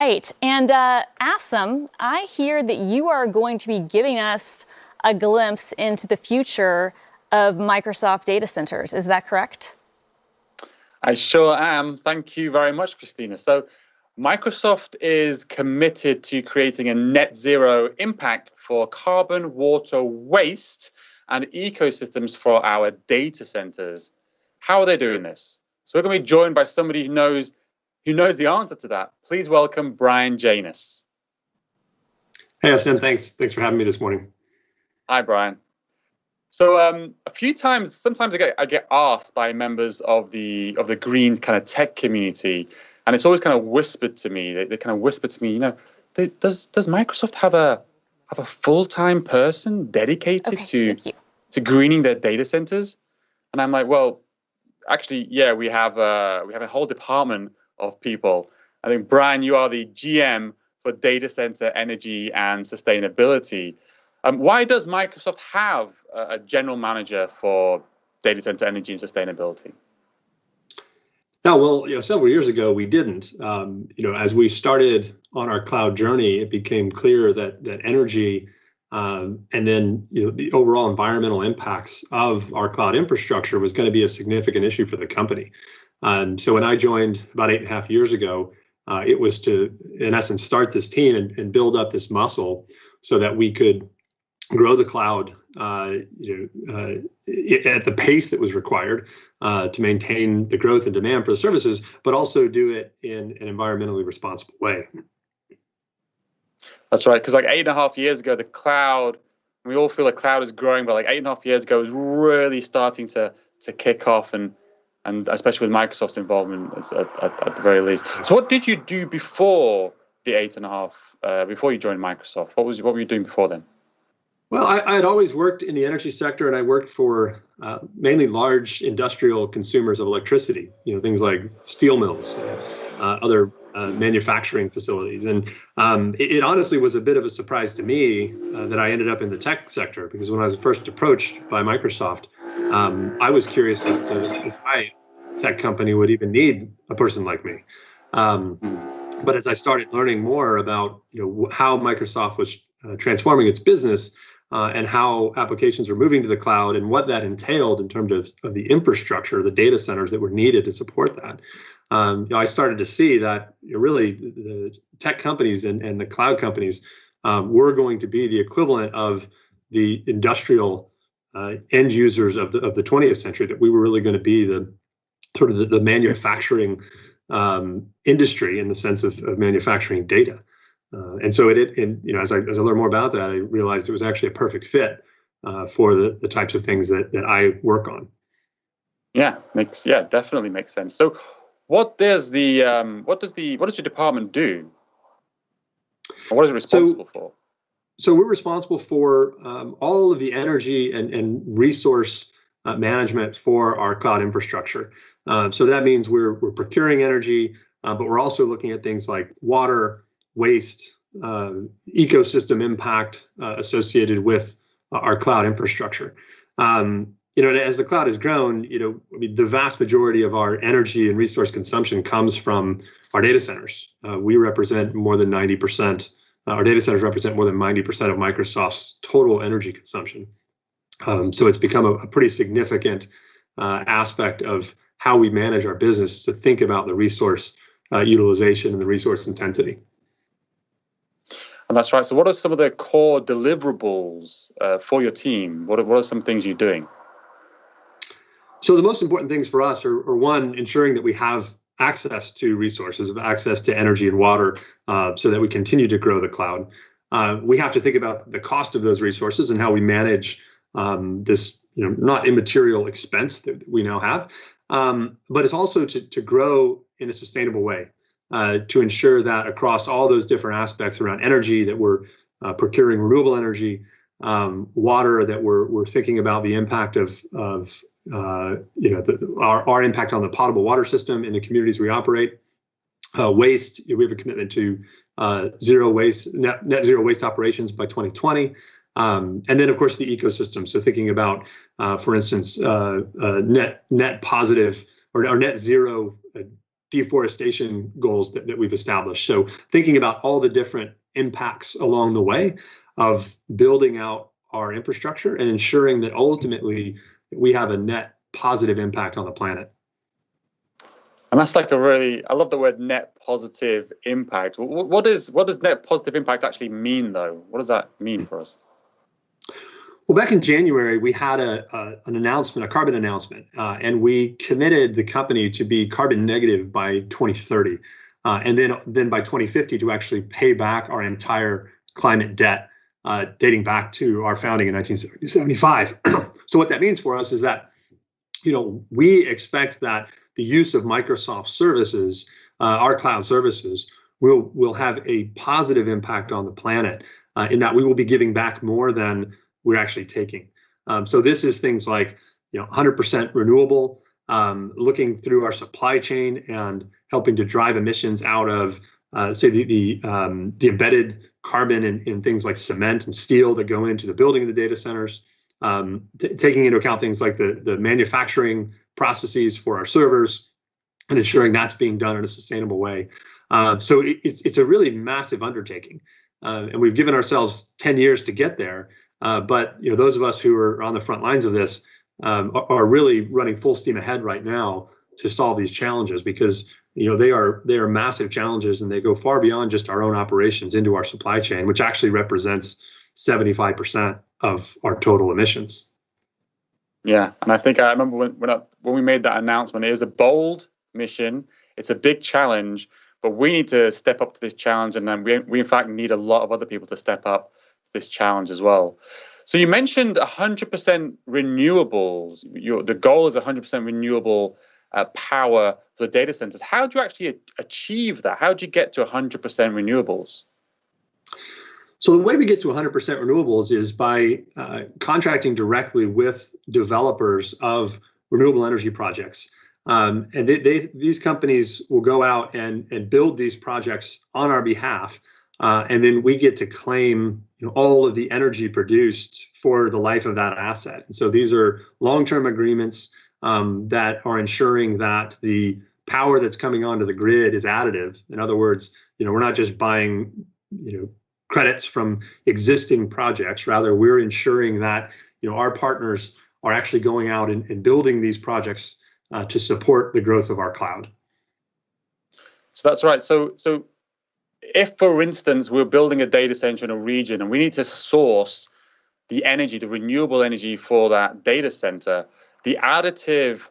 Right. And Assam, I hear that you are going to be giving us a glimpse into the future of Microsoft data centers. Is that correct? I sure am. Thank you very much, Christina. So, Microsoft is committed to creating a net zero impact for carbon, water, waste, and ecosystems for our data centers. How are they doing this? So, we're going to be joined by somebody who knows the answer to that. Please welcome Brian Janus. Hey, Sam. Thanks for having me this morning. Hi, Brian. So a few times, sometimes I get asked by members of the green kind of tech community, and it's always kind of whispered to me. They kind of whisper to me, does Microsoft have a full-time person dedicated to greening their data centers? And I'm like, well, actually, yeah, we have a whole department of people. I think Brian, you are the GM for data center energy and sustainability. Why does Microsoft have a general manager for data center energy and sustainability? Now, well, several years ago we didn't. As we started on our cloud journey, it became clear that energy and then the overall environmental impacts of our cloud infrastructure was going to be a significant issue for the company. So when I joined about 8.5 years ago, it was to, in essence, start this team and build up this muscle so that we could grow the cloud at the pace that was required to maintain the growth and demand for the services, but also do it in an environmentally responsible way. That's right, because like 8.5 years ago, the cloud, we all feel the cloud is growing, but like 8.5 years ago, it was really starting to kick off, and especially with Microsoft's involvement at the very least. So what did you do before the 8.5, before you joined Microsoft? What were you doing before then? Well, I had always worked in the energy sector, and I worked for mainly large industrial consumers of electricity, things like steel mills, other manufacturing facilities. And it honestly was a bit of a surprise to me that I ended up in the tech sector, because when I was first approached by Microsoft, I was curious as to why a tech company would even need a person like me. But as I started learning more about how Microsoft was transforming its business, and how applications are moving to the cloud and what that entailed in terms of the infrastructure, the data centers that were needed to support that. I started to see that really the tech companies and the cloud companies were going to be the equivalent of the industrial end users of the 20th century, that we were really going to be the sort of the manufacturing industry in the sense of manufacturing data. And so as I learned more about that, I realized it was actually a perfect fit for the types of things that I work on. Yeah, definitely makes sense. So, what does your department do? And what is it responsible for? So we're responsible for all of the energy and resource management for our cloud infrastructure. So that means we're procuring energy, but we're also looking at things like water, waste, ecosystem impact associated with our cloud infrastructure. As the cloud has grown, the vast majority of our energy and resource consumption comes from our data centers. We represent more than 90%. Our data centers represent more than 90% of Microsoft's total energy consumption. So it's become a pretty significant aspect of how we manage our business, to think about the resource utilization and the resource intensity. And that's right. So what are some of the core deliverables for your team? What are some things you're doing? So the most important things for us are one, ensuring that we have access to resources, access to energy and water, so that we continue to grow the cloud. We have to think about the cost of those resources and how we manage this not immaterial expense that we now have. But it's also to grow in a sustainable way. To ensure that across all those different aspects around energy, that we're procuring renewable energy, water, that we're thinking about the impact of our impact on the potable water system in the communities we operate. Waste, we have a commitment to net zero waste operations by 2020. And then, of course, the ecosystem. So thinking about, for instance, net positive or net zero deforestation goals that we've established. So thinking about all the different impacts along the way of building out our infrastructure and ensuring that ultimately we have a net positive impact on the planet. And that's like I love the word net positive impact. What does net positive impact actually mean, though? What does that mean for us? Well, back in January, we had an announcement, a carbon announcement, and we committed the company to be carbon negative by 2030, and then by 2050 to actually pay back our entire climate debt, dating back to our founding in 1975. So what that means for us is that, we expect that the use of Microsoft services, our cloud services, will have a positive impact on the planet, in that we will be giving back more than we're actually taking. So this is things like 100% renewable, looking through our supply chain and helping to drive emissions out of say the embedded carbon in things like cement and steel that go into the building of the data centers, taking into account things like the manufacturing processes for our servers and ensuring that's being done in a sustainable way. So it's a really massive undertaking, and we've given ourselves 10 years to get there. But those of us who are on the front lines of this are really running full steam ahead right now to solve these challenges, because they are massive challenges, and they go far beyond just our own operations into our supply chain, which actually represents 75% of our total emissions. Yeah, and I think I remember when we made that announcement, it was a bold mission. It's a big challenge, but we need to step up to this challenge, and then we in fact need a lot of other people to step up this challenge as well. So you mentioned 100% renewables. The goal is 100% renewable power for the data centers. How do you actually achieve that? How do you get to 100% renewables? So the way we get to 100% renewables is by contracting directly with developers of renewable energy projects. And these companies will go out and build these projects on our behalf. And then we get to claim all of the energy produced for the life of that asset. And so these are long-term agreements that are ensuring that the power that's coming onto the grid is additive. In other words, we're not just buying credits from existing projects. Rather, we're ensuring that our partners are actually going out and building these projects to support the growth of our cloud. So that's right. So if, for instance, we're building a data center in a region and we need to source the energy, the renewable energy for that data center, the additive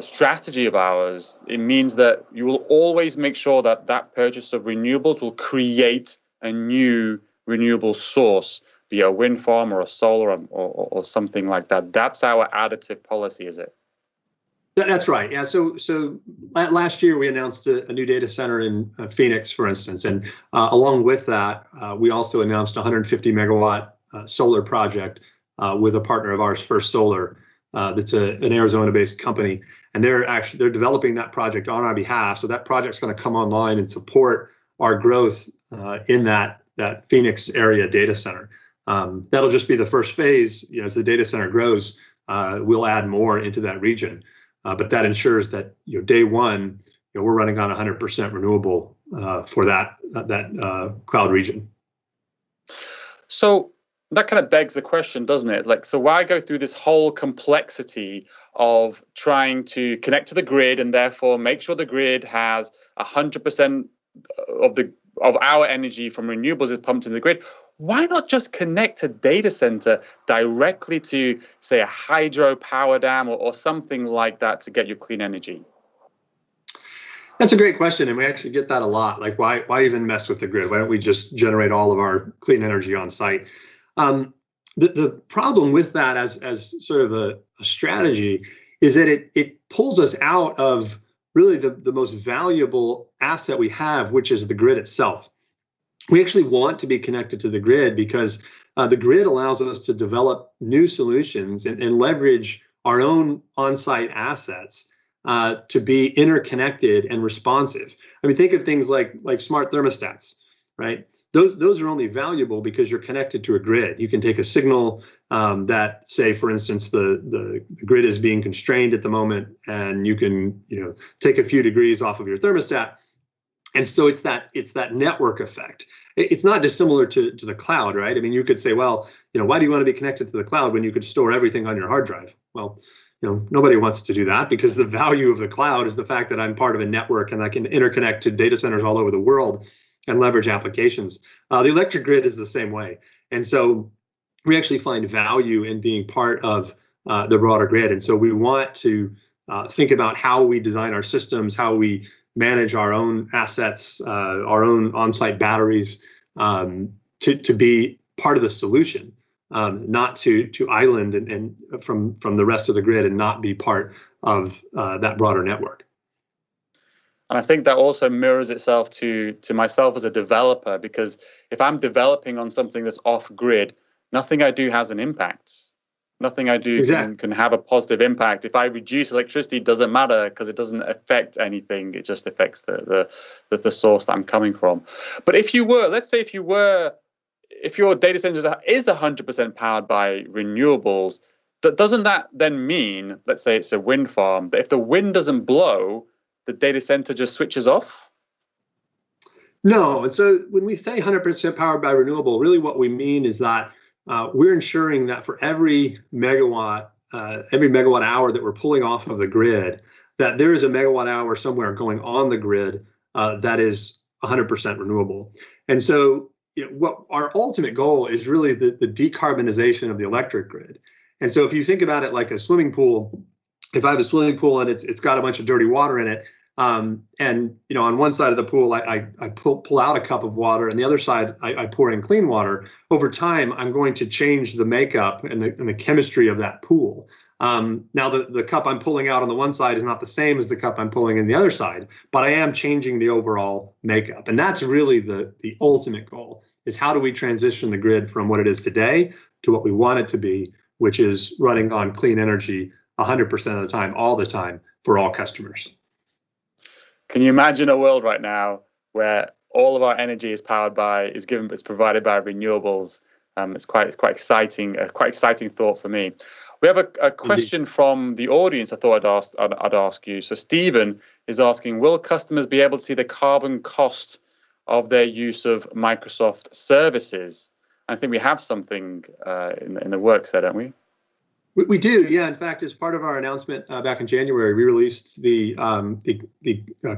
strategy of ours, it means that you will always make sure that that purchase of renewables will create a new renewable source, be it a wind farm or a solar or something like that. That's our additive policy, is it? That's right. Yeah. So last year we announced a new data center in Phoenix, for instance, and along with that, we also announced a 150 megawatt solar project with a partner of ours, First Solar. That's an Arizona-based company, and they're developing that project on our behalf. So that project's going to come online and support our growth in that Phoenix area data center. That'll just be the first phase. As the data center grows, we'll add more into that region. But that ensures that day one, we're running on 100% renewable for that cloud region. So that kind of begs the question, doesn't it? So why go through this whole complexity of trying to connect to the grid and therefore make sure the grid has 100% of our energy from renewables is pumped into the grid? Why not just connect a data center directly to, say, a hydro power dam or something like that to get your clean energy? That's a great question, and we actually get that a lot. Like, why even mess with the grid? Why don't we just generate all of our clean energy on site? The problem with that as sort of a strategy is that it pulls us out of really the most valuable asset we have, which is the grid itself. We actually want to be connected to the grid because the grid allows us to develop new solutions and leverage our own on-site assets to be interconnected and responsive. I mean, think of things like smart thermostats. right? Those are only valuable because you're connected to a grid. You can take a signal that, say, for instance, the grid is being constrained at the moment, and you can take a few degrees off of your thermostat. And so it's that network effect. It's not dissimilar to the cloud, right? I mean, you could say, well, why do you want to be connected to the cloud when you could store everything on your hard drive? Well, nobody wants to do that, because the value of the cloud is the fact that I'm part of a network and I can interconnect to data centers all over the world and leverage applications. The electric grid is the same way. And so we actually find value in being part of the broader grid. And so we want to think about how we design our systems, how we manage our own assets, our own on-site batteries, to be part of the solution, not to island and from the rest of the grid and not be part of that broader network. And I think that also mirrors itself to myself as a developer, because if I'm developing on something that's off grid, nothing I do has an impact. Nothing I do can have a positive impact. If I reduce electricity, it doesn't matter, because it doesn't affect anything. It just affects the source that I'm coming from. But if your data center is 100% powered by renewables, doesn't that then mean, let's say it's a wind farm, that if the wind doesn't blow, the data center just switches off? No. And so when we say 100% powered by renewable, really what we mean is that we're ensuring that for every megawatt hour that we're pulling off of the grid, that there is a megawatt hour somewhere going on the grid that is 100% renewable. And so what our ultimate goal is really the decarbonization of the electric grid. And so if you think about it like a swimming pool, if I have a swimming pool and it's got a bunch of dirty water in it, and on one side of the pool I pull out a cup of water, and the other side I pour in clean water. Over time, I'm going to change the makeup and the chemistry of that pool. Now the cup I'm pulling out on the one side is not the same as the cup I'm pulling in the other side, but I am changing the overall makeup. And that's really the ultimate goal, is how do we transition the grid from what it is today to what we want it to be, which is running on clean energy 100% of the time, all the time, for all customers. Can you imagine a world right now where all of our energy is provided by renewables? It's quite exciting, a quite exciting thought for me. We have a question from the audience. I thought I'd ask you. So Stephen is asking, will customers be able to see the carbon cost of their use of Microsoft services? I think we have something in the works there, don't we? We do, yeah. In fact, as part of our announcement back in January, we released the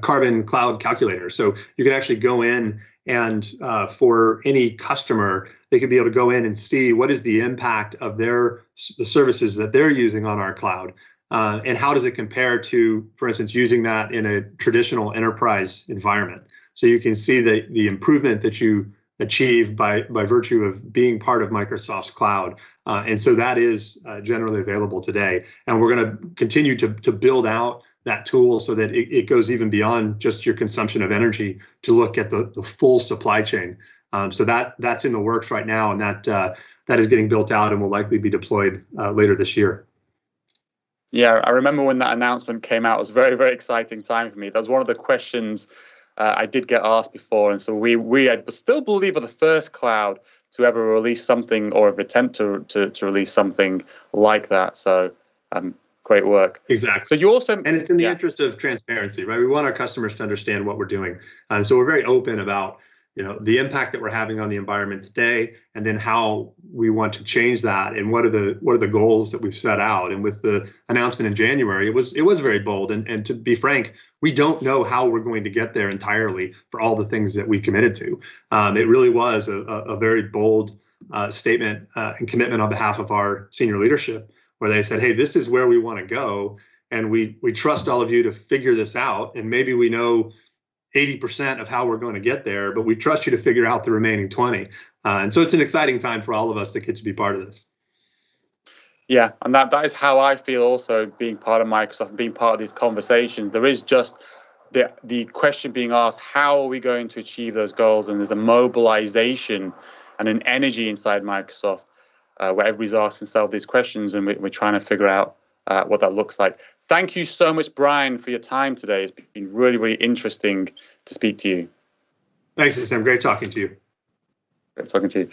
carbon cloud calculator. So you can actually go in and for any customer, they could be able to go in and see what is the impact of the services that they're using on our cloud, and how does it compare to, for instance, using that in a traditional enterprise environment. So you can see the improvement that you achieve by virtue of being part of Microsoft's cloud. And so that is generally available today. And we're going to continue to build out that tool so that it goes even beyond just your consumption of energy to look at the full supply chain. So that's in the works right now, and that is getting built out and will likely be deployed later this year. Yeah, I remember when that announcement came out. It was a very, very exciting time for me. That was one of the questions I did get asked before, and so we I still believe are the first cloud to ever release something, or attempt to release something like that. So great work. Exactly. So you also, and it's in the interest of transparency, right? We want our customers to understand what we're doing, and so we're very open about the impact that we're having on the environment today, and then how we want to change that, and what are the goals that we've set out. And with the announcement in January, it was very bold, and to be frank, we don't know how we're going to get there entirely for all the things that we committed to. It really was a very bold statement and commitment on behalf of our senior leadership, where they said, hey, this is where we want to go, and we trust all of you to figure this out, and maybe we know 80% of how we're going to get there, but we trust you to figure out the remaining 20. And so it's an exciting time for all of us that get to be part of this. Yeah, and that is how I feel also, being part of Microsoft, being part of these conversations. There is just the question being asked, how are we going to achieve those goals? And there's a mobilization and an energy inside Microsoft where everybody's asking themselves these questions, and we're trying to figure out what that looks like. Thank you so much, Brian, for your time today. It's been really, really interesting to speak to you. Thanks, Sam. Great talking to you. Great talking to you.